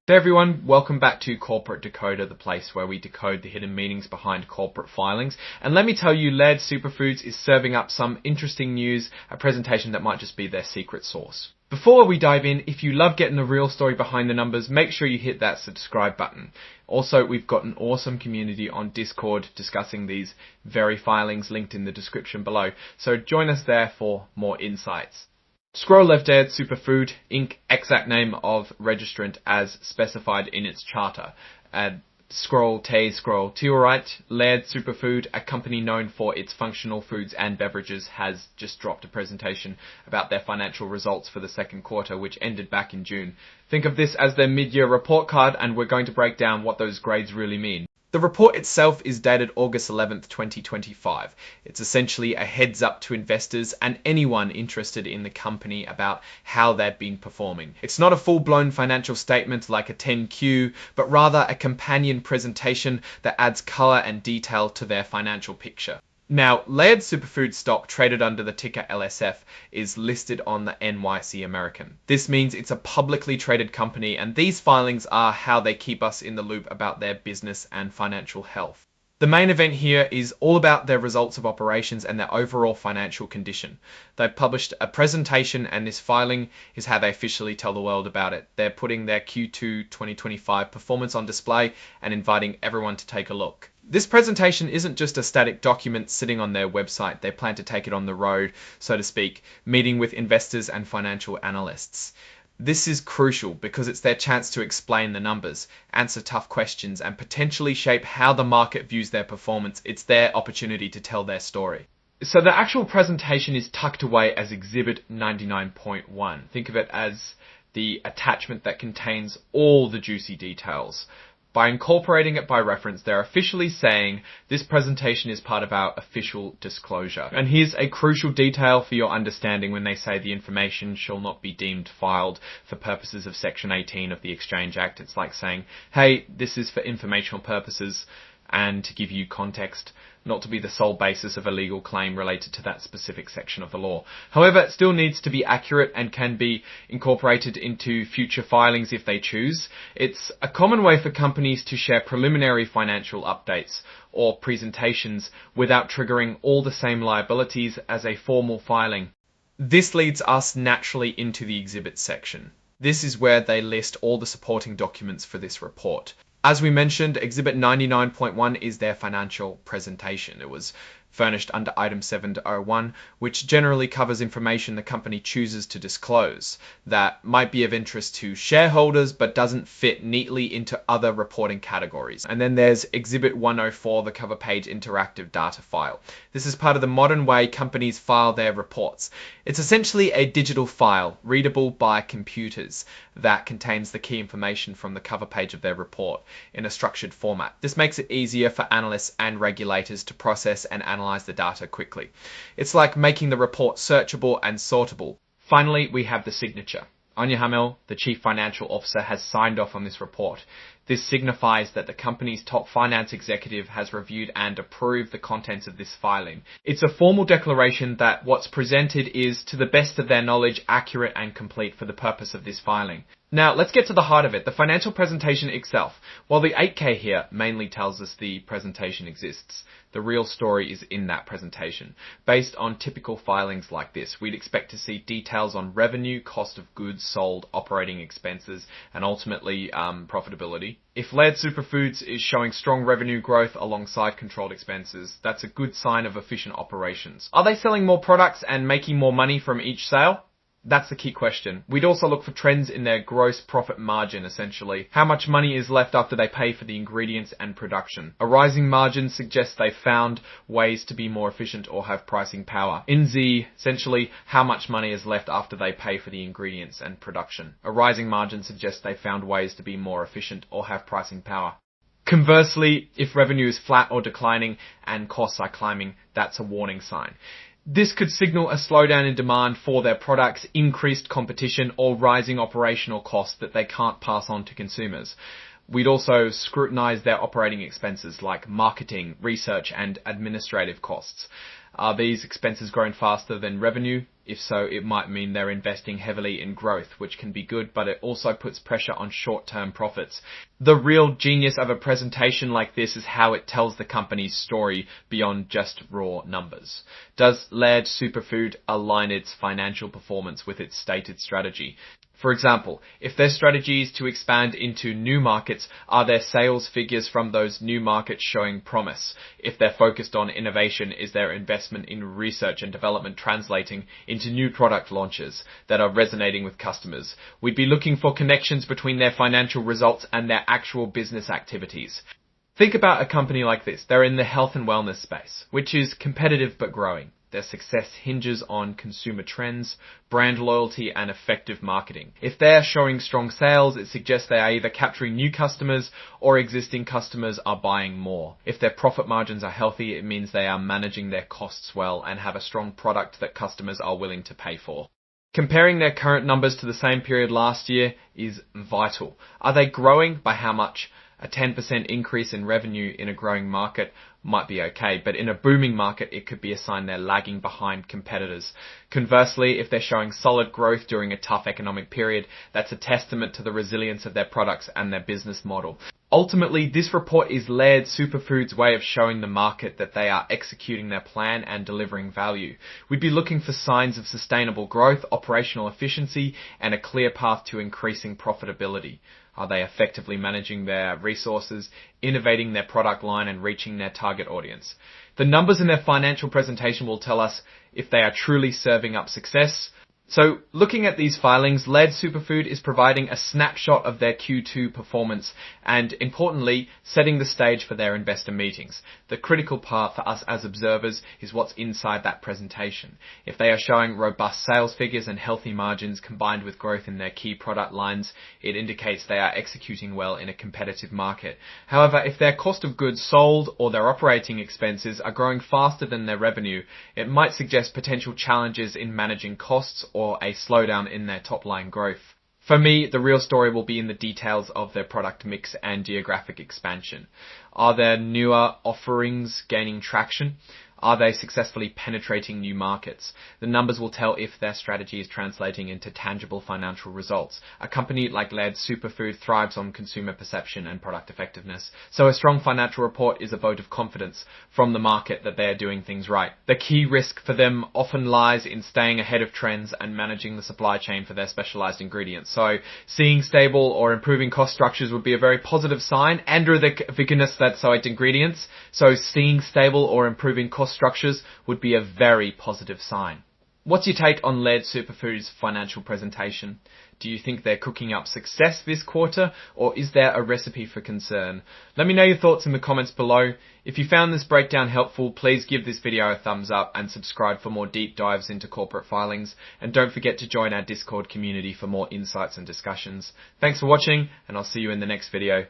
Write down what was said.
Hey everyone, welcome back to Corporate Decoder, the place where we decode the hidden meanings behind corporate filings. And let me tell you, Laird Superfoods is serving up some interesting news, a presentation that might just be their secret sauce. Before we dive in, if you love getting the real story behind the numbers, make sure you hit that subscribe button. Also, we've got an awesome community on Discord discussing these very filings linked in the description below. So join us there for more insights. Scroll left Laird Superfood, Inc. exact name of registrant as specified in its charter. Scroll to your right, Laird Superfood, a company known for its functional foods and beverages, has just dropped a presentation about their financial results for the second quarter, which ended back in June. Think of this as their mid-year report card, and we're going to break down what those grades really mean. The report itself is dated August 11th, 2025. It's essentially a heads up to investors and anyone interested in the company about how they've been performing. It's not a full-blown financial statement like a 10Q, but rather a companion presentation that adds color and detail to their financial picture. Now, Laird Superfood stock, traded under the ticker LSF, is listed on the NYSE American. This means it's a publicly traded company, and these filings are how they keep us in the loop about their business and financial health. The main event here is all about their results of operations and their overall financial condition. They've published a presentation, and this filing is how they officially tell the world about it. They're putting their Q2 2025 performance on display and inviting everyone to take a look. This presentation isn't just a static document sitting on their website. They plan to take it on the road, so to speak, meeting with investors and financial analysts. This is crucial because it's their chance to explain the numbers, answer tough questions, and potentially shape how the market views their performance. It's their opportunity to tell their story. So the actual presentation is tucked away as Exhibit 99.1. Think of it as the attachment that contains all the juicy details. By incorporating it by reference, they're officially saying this presentation is part of our official disclosure. And here's a crucial detail for your understanding when they say the information shall not be deemed filed for purposes of Section 18 of the Exchange Act. It's like saying, hey, this is for informational purposes and to give you context, not to be the sole basis of a legal claim related to that specific section of the law. However, it still needs to be accurate and can be incorporated into future filings if they choose. It's a common way for companies to share preliminary financial updates or presentations without triggering all the same liabilities as a formal filing. This leads us naturally into the exhibit section. This is where they list all the supporting documents for this report. As we mentioned, Exhibit 99.1 is their financial presentation. It was furnished under Item 7-01, which generally covers information the company chooses to disclose that might be of interest to shareholders but doesn't fit neatly into other reporting categories. And then there's Exhibit 104, the cover page interactive data file. This is part of the modern way companies file their reports. It's essentially a digital file, readable by computers, that contains the key information from the cover page of their report in a structured format. This makes it easier for analysts and regulators to process and analyze the data quickly. It's like making the report searchable and sortable. Finally, we have the signature. Anya Hamel, the Chief Financial Officer, has signed off on this report. This signifies that the company's top finance executive has reviewed and approved the contents of this filing. It's a formal declaration that what's presented is, to the best of their knowledge, accurate and complete for the purpose of this filing. Now, let's get to the heart of it, the financial presentation itself. While the 8K here mainly tells us the presentation exists, the real story is in that presentation. Based on typical filings like this, we'd expect to see details on revenue, cost of goods sold, operating expenses, and ultimately profitability. If Laird Superfoods is showing strong revenue growth alongside controlled expenses, that's a good sign of efficient operations. Are they selling more products and making more money from each sale? That's the key question. We'd also look for trends in their gross profit margin, essentially. How much money is left after they pay for the ingredients and production? A rising margin suggests they've found ways to be more efficient or have pricing power. In Z, essentially, how much money is left after they pay for the ingredients and production? A rising margin suggests they've found ways to be more efficient or have pricing power. Conversely, if revenue is flat or declining and costs are climbing, that's a warning sign. This could signal a slowdown in demand for their products, increased competition, or rising operational costs that they can't pass on to consumers. We'd also scrutinize their operating expenses like marketing, research, and administrative costs. Are these expenses growing faster than revenue? If so, it might mean they're investing heavily in growth, which can be good, but it also puts pressure on short-term profits. The real genius of a presentation like this is how it tells the company's story beyond just raw numbers. Does Laird Superfood align its financial performance with its stated strategy? For example, if their strategy is to expand into new markets, are their sales figures from those new markets showing promise? If they're focused on innovation, is their investment in research and development translating into new product launches that are resonating with customers? We'd be looking for connections between their financial results and their actual business activities. Think about a company like this. They're in the health and wellness space, which is competitive but growing. Their success hinges on consumer trends, brand loyalty, and effective marketing. If they're showing strong sales, it suggests they are either capturing new customers or existing customers are buying more. If their profit margins are healthy, it means they are managing their costs well and have a strong product that customers are willing to pay for. Comparing their current numbers to the same period last year is vital. Are they growing? By how much? A 10% increase in revenue in a growing market might be okay, but in a booming market, it could be a sign they're lagging behind competitors. Conversely, if they're showing solid growth during a tough economic period, that's a testament to the resilience of their products and their business model. Ultimately, this report is Laird Superfood's way of showing the market that they are executing their plan and delivering value. We'd be looking for signs of sustainable growth, operational efficiency, and a clear path to increasing profitability. Are they effectively managing their resources, innovating their product line, and reaching their target audience? The numbers in their financial presentation will tell us if they are truly serving up success. So, looking at these filings, Laird Superfood is providing a snapshot of their Q2 performance and, importantly, setting the stage for their investor meetings. The critical part for us as observers is what's inside that presentation. If they are showing robust sales figures and healthy margins combined with growth in their key product lines, it indicates they are executing well in a competitive market. However, if their cost of goods sold or their operating expenses are growing faster than their revenue, it might suggest potential challenges in managing costs or a slowdown in their top-line growth. For me, the real story will be in the details of their product mix and geographic expansion. Are their newer offerings gaining traction? Are they successfully penetrating new markets? The numbers will tell if their strategy is translating into tangible financial results. A company like Laird Superfood thrives on consumer perception and product effectiveness. So a strong financial report is a vote of confidence from the market that they are doing things right. The key risk for them often lies in staying ahead of trends and managing the supply chain for their specialized ingredients. So seeing stable or improving cost structures would be a very positive sign. Andrew the veganist that side ingredients. So seeing stable or improving cost structures would be a very positive sign. What's your take on Laird Superfood's financial presentation? Do you think they're cooking up success this quarter, or is there a recipe for concern? Let me know your thoughts in the comments below. If you found this breakdown helpful, please give this video a thumbs up and subscribe for more deep dives into corporate filings. And don't forget to join our Discord community for more insights and discussions. Thanks for watching, and I'll see you in the next video.